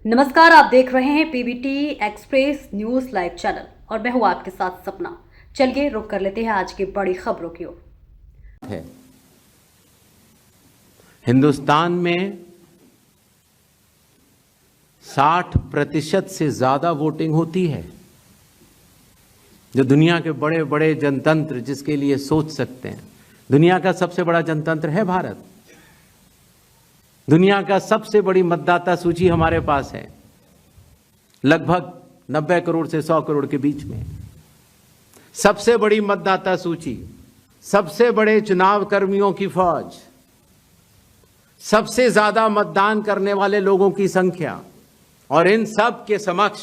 नमस्कार, आप देख रहे हैं PBT express news live channel और मैं हूं आपके साथ सपना। चलिए रुक कर लेते हैं आज की बड़ी खबरों की ओर। हिंदुस्तान में 60% से ज्यादा वोटिंग होती है। जो दुनिया के बड़े बड़े जनतंत्र जिसके लिए सोच सकते हैं, दुनिया का सबसे बड़ा जनतंत्र है भारत। दुनिया का सबसे बड़ी मतदाता सूची हमारे पास है, लगभग 90 करोड़ से 100 करोड़ के बीच में। सबसे बड़ी मतदाता सूची, सबसे बड़े चुनाव कर्मियों की फौज, सबसे ज्यादा मतदान करने वाले लोगों की संख्या, और इन सब के समक्ष,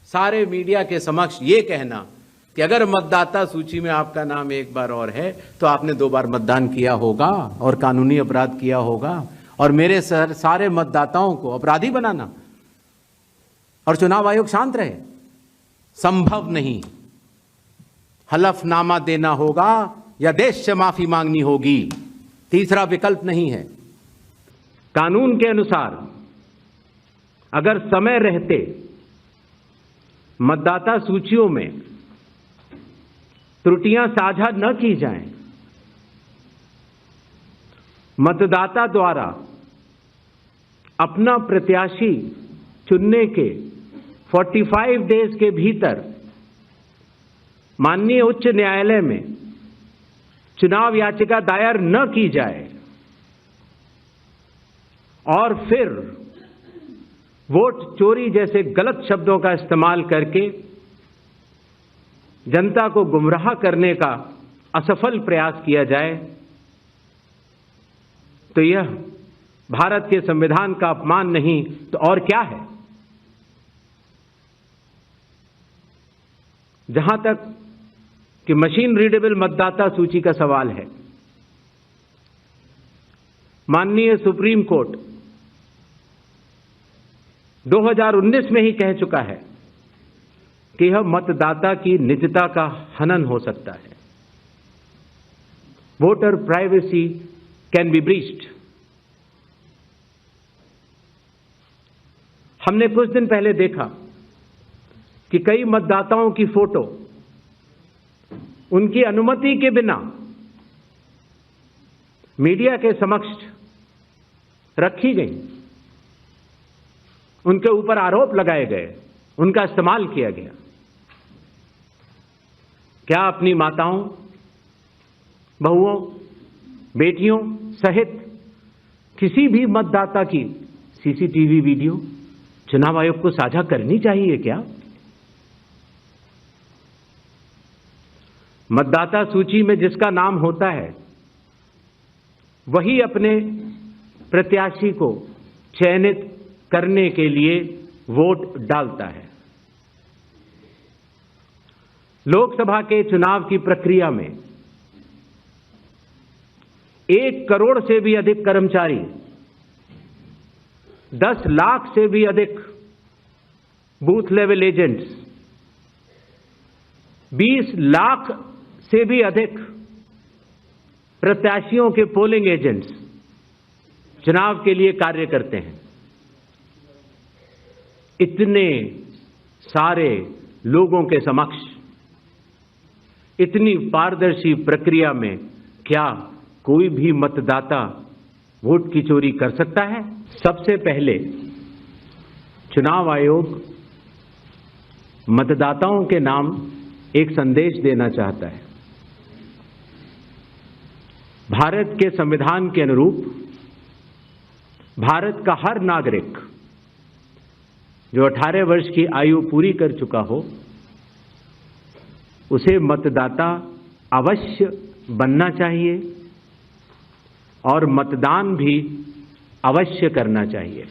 सारे मीडिया के समक्ष ये कहना कि अगर मतदाता सूची में आपका नाम एक बार और है तो आपने 2 बार मतदान किया होगा और कानूनी अपराध किया होगा, और मेरे सारे मतदाताओं को अपराधी बनाना और चुनाव आयोग शांत रहे, संभव नहीं। हलफनामा देना होगा या देश से माफी मांगनी होगी, तीसरा विकल्प नहीं है। कानून के अनुसार अगर समय रहते मतदाता सूचियों में त्रुटियां साझा न की जाएं, मतदाता द्वारा अपना प्रत्याशी चुनने के 45 डेज के भीतर माननीय उच्च न्यायालय में चुनाव याचिका दायर न की जाए और फिर वोट चोरी जैसे गलत शब्दों का इस्तेमाल करके जनता को गुमराह करने का असफल प्रयास किया जाए, तो यह भारत के संविधान का अपमान नहीं तो और क्या है। जहां तक कि मशीन रीडेबल मतदाता सूची का सवाल है, माननीय सुप्रीम कोर्ट 2019 में ही कह चुका है कि यह मतदाता की निजता का हनन हो सकता है। Voter privacy can be breached. हमने कुछ दिन पहले देखा कि कई मतदाताओं की फोटो उनकी अनुमति के बिना मीडिया के समक्ष रखी गई, उनके ऊपर आरोप लगाए गए, उनका इस्तेमाल किया गया। क्या अपनी माताओं, बहुओं, बेटियों सहित किसी भी मतदाता की सीसीटीवी वीडियो चुनाव आयोग को साझा करनी चाहिए क्या? मतदाता सूची में जिसका नाम होता है वही अपने प्रत्याशी को चयनित करने के लिए वोट डालता है। लोकसभा के चुनाव की प्रक्रिया में 1 करोड़ से भी अधिक कर्मचारी, 10 लाख से भी अधिक बूथ लेवल एजेंट्स, 20 लाख से भी अधिक प्रत्याशियों के पोलिंग एजेंट्स चुनाव के लिए कार्य करते हैं। इतने सारे लोगों के समक्ष इतनी पारदर्शी प्रक्रिया में क्या कोई भी मतदाता वोट की चोरी कर सकता है? सबसे पहले चुनाव आयोग मतदाताओं के नाम एक संदेश देना चाहता है। भारत के संविधान के अनुरूप भारत का हर नागरिक जो 18 वर्ष की आयु पूरी कर चुका हो, उसे मतदाता अवश्य बनना चाहिए और मतदान भी अवश्य करना चाहिए।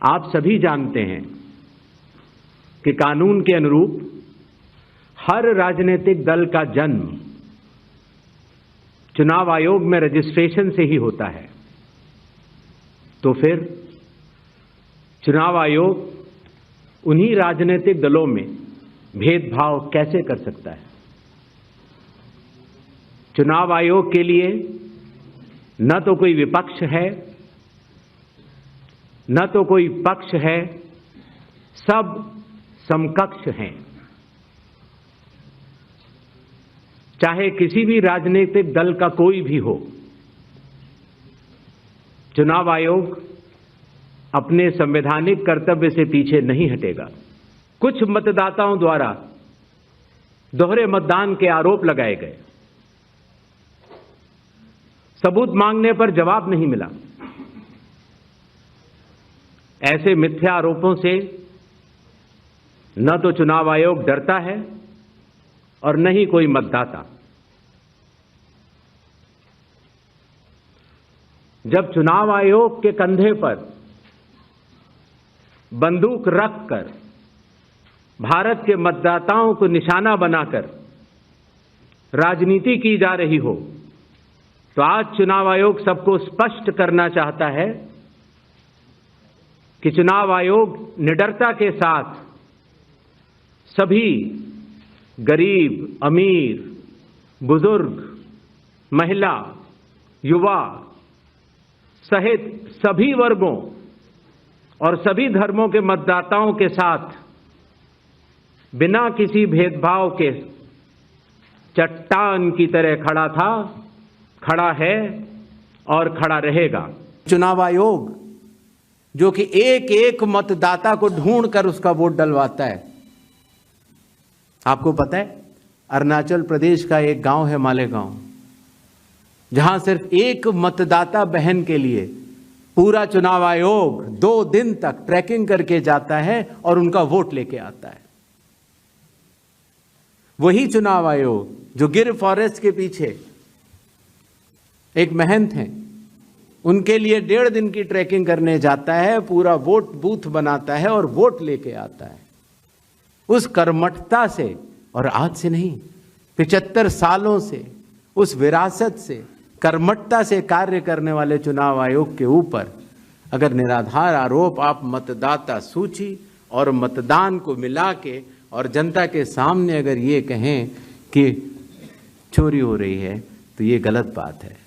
आप सभी जानते हैं कि कानून के अनुरूप हर राजनीतिक दल का जन्म चुनाव आयोग में रजिस्ट्रेशन से ही होता है। तो फिर चुनाव आयोग उन्हीं राजनीतिक दलों में भेदभाव कैसे कर सकता है? चुनाव आयोग के लिए न तो कोई विपक्ष है न तो कोई पक्ष है, सब समकक्ष हैं। चाहे किसी भी राजनीतिक दल का कोई भी हो, चुनाव आयोग अपने संवैधानिक कर्तव्य से पीछे नहीं हटेगा। कुछ मतदाताओं द्वारा दोहरे मतदान के आरोप लगाए गए, सबूत मांगने पर जवाब नहीं मिला। ऐसे मिथ्या आरोपों से न तो चुनाव आयोग डरता है और न ही कोई मतदाता। जब चुनाव आयोग के कंधे पर बंदूक रखकर भारत के मतदाताओं को निशाना बनाकर राजनीति की जा रही हो, तो आज चुनाव आयोग सबको स्पष्ट करना चाहता है कि चुनाव आयोग निडरता के साथ सभी गरीब, अमीर, बुजुर्ग, महिला, युवा सहित सभी वर्गों और सभी धर्मों के मतदाताओं के साथ बिना किसी भेदभाव के चट्टान की तरह खड़ा था, खड़ा है और खड़ा रहेगा। चुनाव आयोग जो कि एक एक मतदाता को ढूंढकर उसका वोट डलवाता है। आपको पता है, अरुणाचल प्रदेश का एक गांव है मालेगांव, जहां सिर्फ एक मतदाता बहन के लिए पूरा चुनाव आयोग 2 दिन तक ट्रैकिंग करके जाता है और उनका वोट लेके आता है। वही चुनाव आयोग जो गिर फॉरेस्ट के पीछे एक महंत हैं, उनके लिए 1.5 दिन की ट्रैकिंग करने जाता है, पूरा वोट बूथ बनाता है और वोट लेके आता है। उस कर्मठता से, और आज से नहीं, 75 सालों से उस विरासत से, कर्मठता से कार्य करने वाले चुनाव आयोग के ऊपर अगर निराधार आरोप आप मतदाता सूची और मतदान को मिला के और जनता के सामने अगर ये कहें कि चोरी हो रही है, तो ये गलत बात है।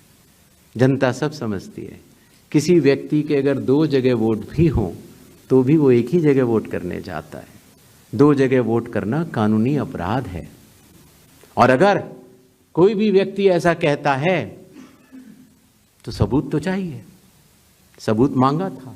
जनता सब समझती है। किसी व्यक्ति के अगर 2 जगह वोट भी हों तो भी वो एक ही जगह वोट करने जाता है। 2 जगह वोट करना कानूनी अपराध है। और अगर कोई भी व्यक्ति ऐसा कहता है तो सबूत तो चाहिए। सबूत मांगा था,